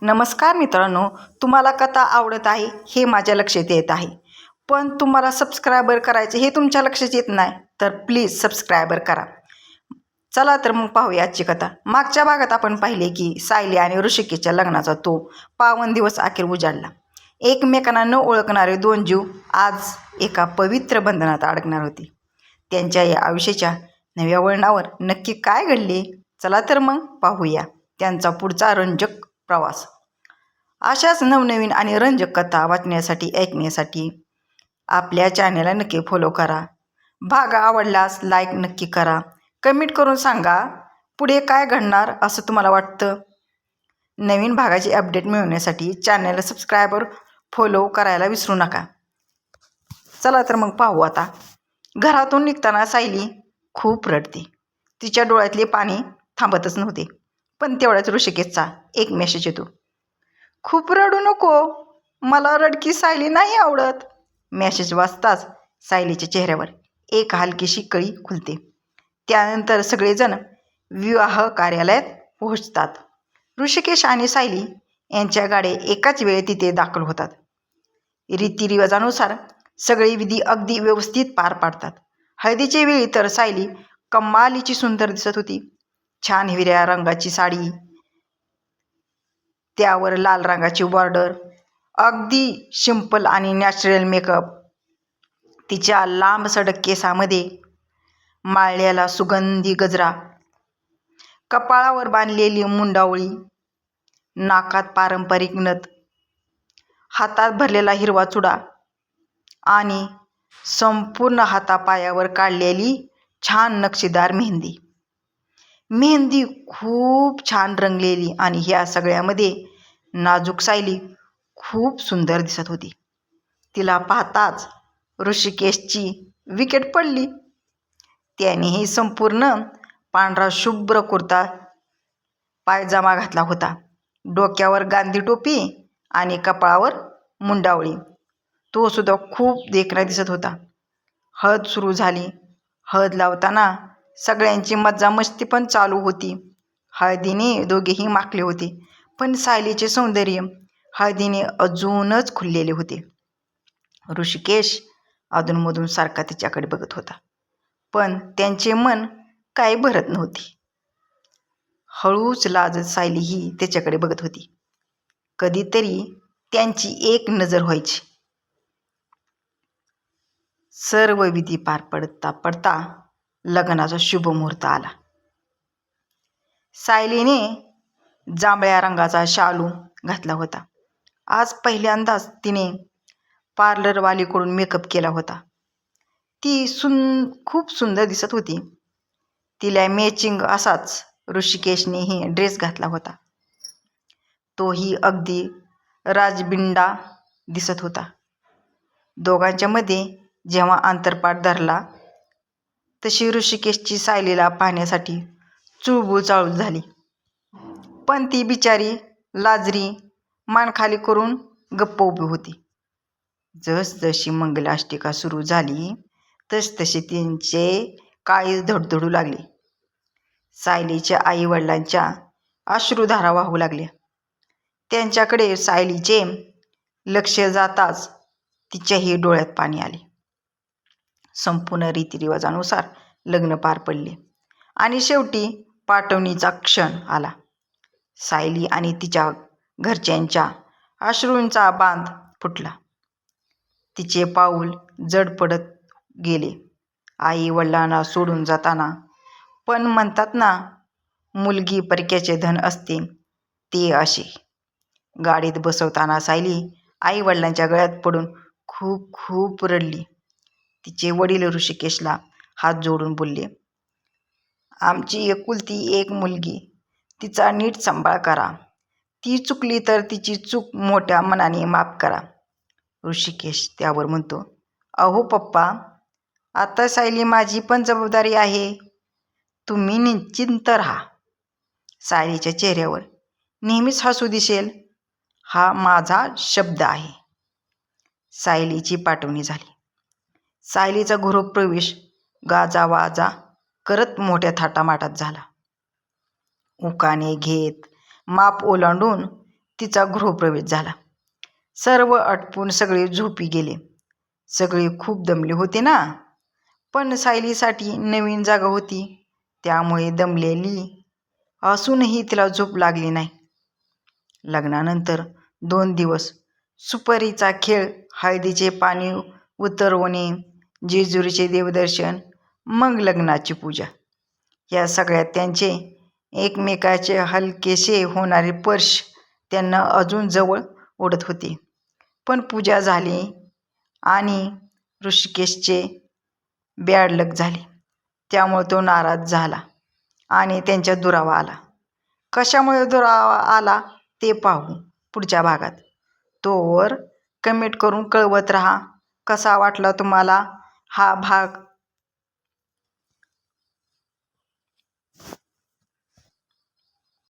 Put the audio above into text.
नमस्कार मित्रांनो, तुम्हाला कथा आवडत आहे हे माझ्या लक्षात येत आहे, पण तुम्हाला सबस्क्रायबर करायचे हे तुमच्या लक्षात येत नाही, तर प्लीज सबस्क्रायबर करा. चला तर मग पाहूया आजची कथा. मागच्या भागात आपण पाहिले की सायली आणि ऋषिकेशच्या लग्नाचा तो पावन दिवस अखेर उजाडला. एकमेकांना न ओळखणारे दोन जीव आज एका पवित्र बंधनात अडकणार होते. त्यांच्या या आयुष्याच्या नव्या वळणावर नक्की काय घडले? चला तर मग पाहूया त्यांचा पुढचा रंजक प्रवास. अशाच नवनवीन आणि रंजक कथा वाचण्यासाठी ऐकण्यासाठी आपल्या चॅनलला नक्की फॉलो करा. भाग आवडल्यास लाईक नक्की करा. कमेंट करून सांगा पुढे काय घडणार असं तुम्हाला वाटतं. नवीन भागाची अपडेट मिळवण्यासाठी चॅनलला सबस्क्रायबर फॉलो करायला विसरू नका. चला तर मग पाहू आता. घरातून निघताना सायली खूप रडते. तिच्या डोळ्यातले पाणी थांबतच नव्हते. पण तेवढ्याच ऋषिकेशचा एक मेसेज येतो. खूप रडू नको, मला रडकी सायली नाही आवडत. मेसेज वाचताच सायलीच्या चेहऱ्यावर एक हलकीशी कळी खुलते. त्यानंतर सगळेजण विवाह कार्यालयात पोहोचतात. ऋषिकेश आणि सायली यांच्या गाड्या एकाच वेळी तिथे दाखल होतात. रीतिरिवाजानुसार सगळे विधी अगदी व्यवस्थित पार पाडतात. हळदीच्या वेळी तर सायली कमालीची सुंदर दिसत होती. छान हिरव्या रंगाची साडी, त्यावर लाल रंगाची बॉर्डर, अगदी सिंपल आणि नॅचरल मेकअप. तिच्या लांब सडक केसामध्ये माळलेला सुगंधी गजरा, कपाळावर बांधलेली मुंडावळी, नाकात पारंपरिक नथ, हातात भरलेला हिरवा चुडा आणि संपूर्ण हातापायावर काढलेली छान नक्षीदार मेहंदी. मेहंदी खूप छान रंगलेली आणि ह्या सगळ्यामध्ये नाजूक सायली खूप सुंदर दिसत होती. तिला पाहताच ऋषिकेशची विकेट पडली. त्यानेही संपूर्ण पांढरा शुभ्र कुर्ता पायजामा घातला होता. डोक्यावर गांधी टोपी आणि कपाळावर मुंडावळी. तो सुद्धा खूप देखणा दिसत होता. हळद सुरू झाली. हळद लावताना सगळ्यांची मज्जा मस्ती पण चालू होती. हळदीने दोघेही माखले होते, पण सायलीचे सौंदर्य हळदीने अजूनच खुललेले होते. ऋषिकेश अधूनमधून सारखा तिच्याकडे बघत होता, पण त्यांचे मन काही भरत नव्हते. हळूच लाजत सायली ही त्याच्याकडे बघत होती. कधीतरी त्यांची एक नजर व्हायची. सर्व विधी पार पडता पडता लग्नाचा शुभ मुहूर्त आला. सायलीने जांभळ्या रंगाचा शालू घातला होता. आज पहिल्यांदाच तिने पार्लरवालीकडून मेकअप केला होता. ती खूप सुंदर दिसत होती. तिला मॅचिंग असाच ऋषिकेशनेही ड्रेस घातला होता. तोही अगदी राजबिंडा दिसत होता. दोघांच्या मध्ये जेव्हा अंतरपाट धरला तशी ऋषिकेशची सायलीला पाहण्यासाठी चुळबुळ चालू झाली. पण ती बिचारी लाजरी मान खाली करून गप्प उभी होती. जसजशी मंगलाष्टिका सुरू झाली तसतसे त्यांचे काळीज धडधडू लागले. सायलीच्या आई वडिलांच्या अश्रुधारा वाहू लागल्या. त्यांच्याकडे सायलीचे लक्ष जाताच तिच्याही डोळ्यात पाणी आले. संपूर्ण रीतिरिवाजानुसार लग्न पार पडले आणि शेवटी पाठवणीचा क्षण आला. सायली आणि तिच्या घरच्यांच्या अश्रूंचा बांध फुटला. तिचे पाऊल जड पडत गेले आई वडिलांना सोडून जाताना. पण म्हणतात ना, मुलगी परक्याचे धन असते, ते असे. गाडीत बसवताना सायली आई वडिलांच्या गळ्यात पडून खूप खूप रडली. तिचे वडील ऋषिकेशला हात जोडून बोलले, आमची एकुलती एक मुलगी, तिचा नीट सांभाळ करा. ती चुकली तर तिची चूक मोठ्या मनाने माफ करा. ऋषिकेश त्यावर म्हणतो, अहो पप्पा, आता सायली माझी पण जबाबदारी आहे. तुम्ही निश्चिंत राहा. सायलीच्या चेहऱ्यावर नेहमीच हसू दिसेल, हा माझा शब्द आहे. सायलीची पाठवणी झाली. सायलीचा गृहप्रवेश गाजावाजा करत मोठ्या थाटामाटात झाला. उखाणे घेत, माप ओलांडून तिचा गृहप्रवेश झाला. सर्व आटपून सगळे झोपी गेले. सगळे खूप दमले होते ना, पण सायलीसाठी नवीन जागा होती, त्यामुळे दमलेली असूनही तिला झोप लागली नाही. लग्नानंतर 2 दिवस सुपारीचा खेळ, हळदीचे पाणी उतरवणे, जेजुरीचे देवदर्शन, मग लग्नाची पूजा. या सगळ्यात त्यांचे एकमेकाचे हलकेसे होणारे स्पर्श त्यांना अजून जवळ ओढत होते. पण पूजा झाली आणि ऋषिकेशचे बॅड लक झाले. त्यामुळे तो नाराज झाला आणि त्यांच्या दुरावा आला. कशामुळे दुरावा आला ते पाहू पुढच्या भागात. तोवर कमेंट करून कळवत राहा कसा वाटला तुम्हाला हा भाग.